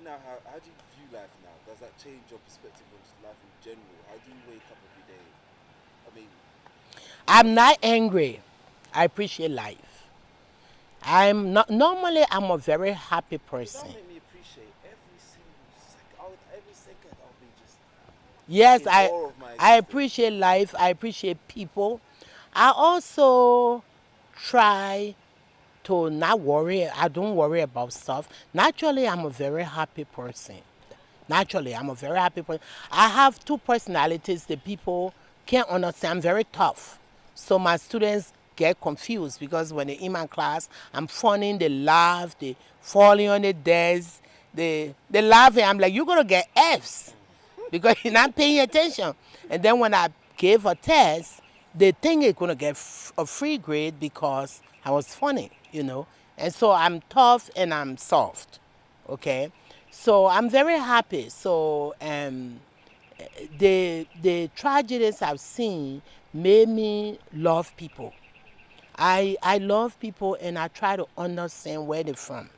How do you view life now? Does that change your perspective on just life in general? How do you wake up every day? I mean, you know, I'm not angry. I appreciate life. I'm not normally I'm a very happy but that'll person. make me appreciate every single second. Every second I'll be just Yes, in awe of my I existence. appreciate life. I appreciate people. I also try to not worry. I don't worry about stuff. Naturally, I'm a very happy person. Naturally, I'm a very happy person. I have two personalities that people can't understand. I'm very tough. So my students get confused because when they're in my class, I'm funny, they laugh, they falling on the desk, they laughing. I'm like, you're gonna get F's because you're not paying attention. And then when I gave a test, they think they're gonna get a free grade because I was funny. And so I'm tough and I'm soft, okay. So I'm very happy. So the tragedies I've seen made me love people. I love people and I try to understand where they're from.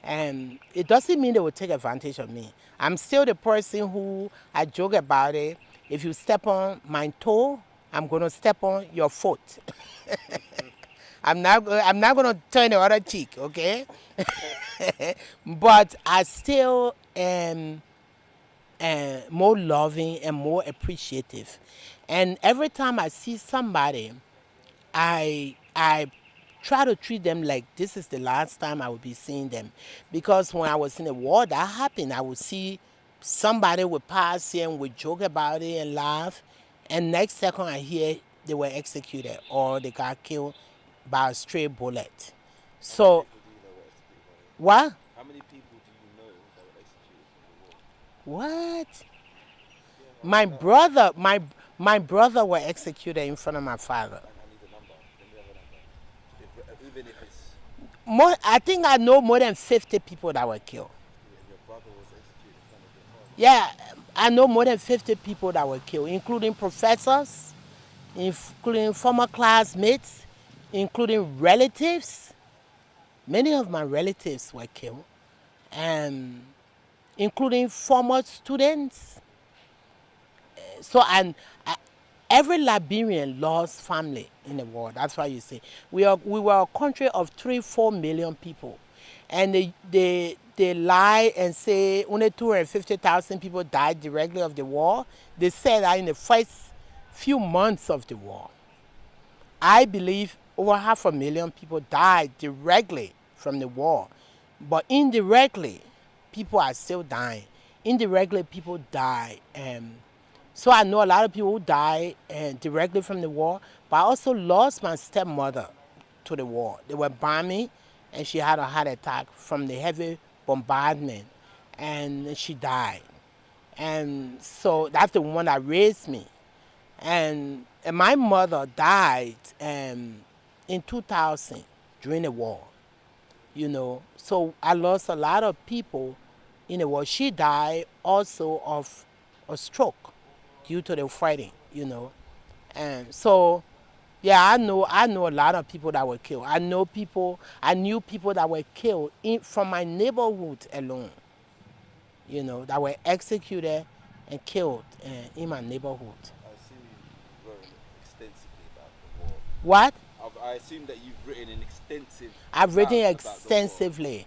And it doesn't mean they will take advantage of me. I'm still the person who I joke about it. If you step on my toe, I'm gonna step on your foot. I'm not gonna turn the other cheek, okay? But I still am more loving and more appreciative. And every time I see somebody, I try to treat them like this is the last time I will be seeing them. Because when I was in the war, that happened. I would see somebody would pass here and would joke about it and laugh, and next second I hear they were executed or they got killed by a stray bullet. How many So people do you know were executed by the? what? How many people do you know that were executed from the war? What? Yeah, My answer that. brother, my brother were executed in front of my father. I need a number. Let me have a number. Even if it's More, I think I know more than 50 people that were killed. 50, and your brother was executed in front of your father. Yeah, I know more than 50 people that were killed, including professors, including former classmates, including relatives. Many of my relatives were killed, and including former students. So, and every Liberian lost family in the war. That's why you see we were a country of 3-4 million people, and they lie and say only 250,000 people died directly of the war. They said that in the first few months of the war. I believe over 500,000 people died directly from the war, but indirectly, people are still dying. Indirectly, people die. So I know a lot of people who died directly from the war, but I also lost my stepmother to the war. They were bombing, and she had a heart attack from the heavy bombardment, and she died. And so that's the one that raised me. And my mother died in 2000 during the war. So I lost a lot of people in the war. She died also of a stroke due to the fighting. And so, yeah, I know a lot of people that were killed. I knew people that were killed from my neighborhood alone, that were executed and killed in my neighborhood. I assume you've written extensively about the war. What? I assume that you've written an extensive I've written amount about the war. extensively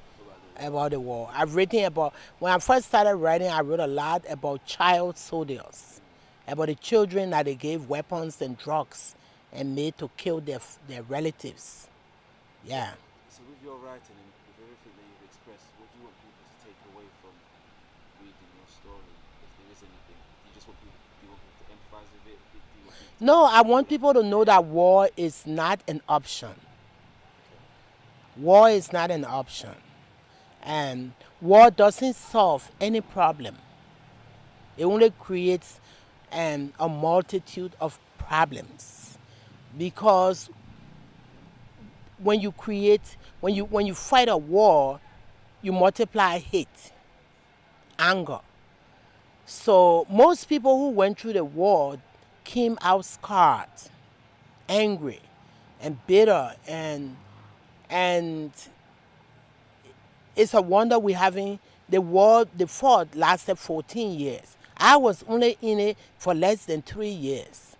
About the war. about the war. I've written about, when I first started writing, I wrote a lot about child soldiers, about the children that they gave weapons and drugs and made to kill their relatives. Yeah. So with your writing and with everything that you've expressed, what do you want people to take away from reading your story? If there is anything, do you just want people? Do you want people to empathize with it? Do you want people to No, I take want away? people to know that war is not an option. Okay. War is not an option. And war doesn't solve any problem. It only creates a multitude of problems. Because when you fight a war, you multiply hate, anger. So most people who went through the war came out scarred, angry, and bitter, and it's a wonder the fort lasted 14 years. I was only in it for less than 3 years.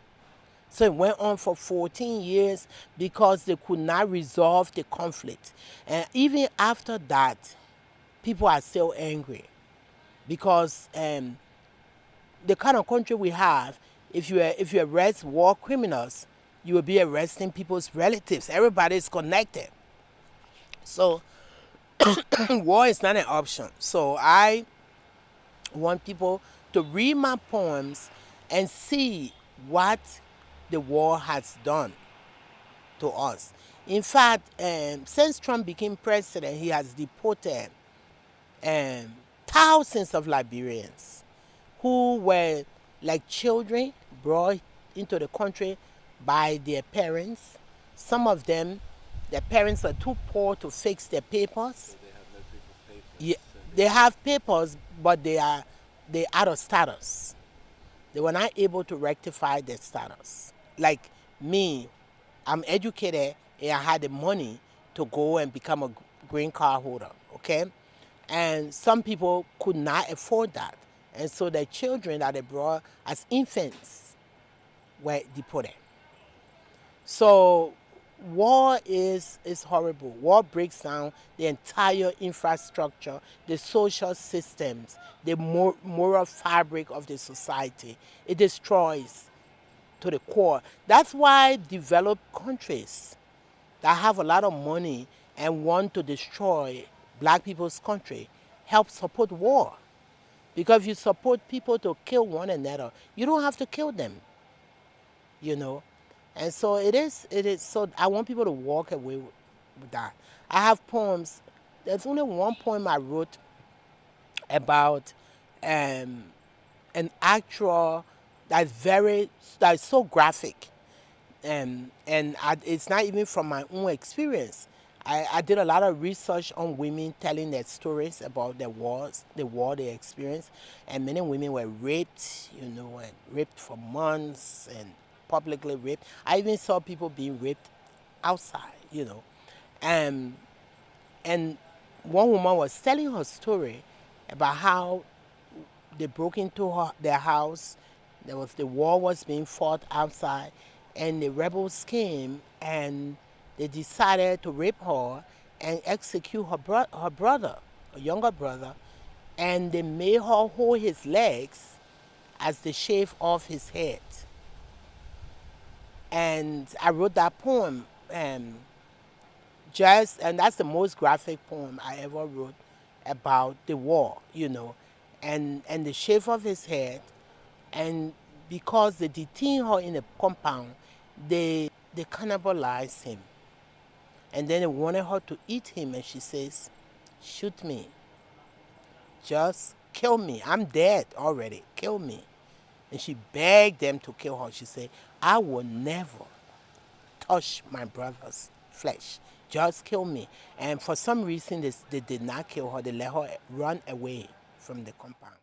So it went on for 14 years because they could not resolve the conflict. And even after that, people are still angry because the kind of country we have, if you arrest war criminals, you will be arresting people's relatives. Everybody is connected. So war is not an option. So I want people to read my poems and see what the war has done to us. In fact, since Trump became president, he has deported thousands of Liberians who were like children brought into the country by their parents. Some of them, their parents were too poor to fix their papers. So they have no proof of papers. Yeah, So they have papers, but they out of status. They were not able to rectify their status. Like me, I'm educated and I had the money to go and become a green card holder, okay? And some people could not afford that. And so their children that they brought as infants were deported. So war is horrible. War breaks down the entire infrastructure, the social systems, the moral fabric of the society. It destroys to the core. That's why developed countries that have a lot of money and want to destroy black people's country help support war. Because if you support people to kill one another, you don't have to kill them, you know. And so it is, so I want people to walk away with that. I have poems, there's only one poem I wrote about an actual that's so graphic. It's not even from my own experience. I did a lot of research on women telling their stories about the war they experienced, and many women were raped, and raped for months and publicly raped. I even saw people being raped outside, and one woman was telling her story about how they broke into their house. The war was being fought outside, and the rebels came and they decided to rape her and execute her brother, a younger brother, and they made her hold his legs as they shave off his head. And I wrote that poem, and that's the most graphic poem I ever wrote about the war, and the shave of his head. And because they detained her in a compound, they cannibalized him. And then they wanted her to eat him, and she says, "Shoot me. Just kill me. I'm dead already. Kill me." And she begged them to kill her. She said, "I will never touch my brother's flesh. Just kill me." And for some reason, they did not kill her. They let her run away from the compound.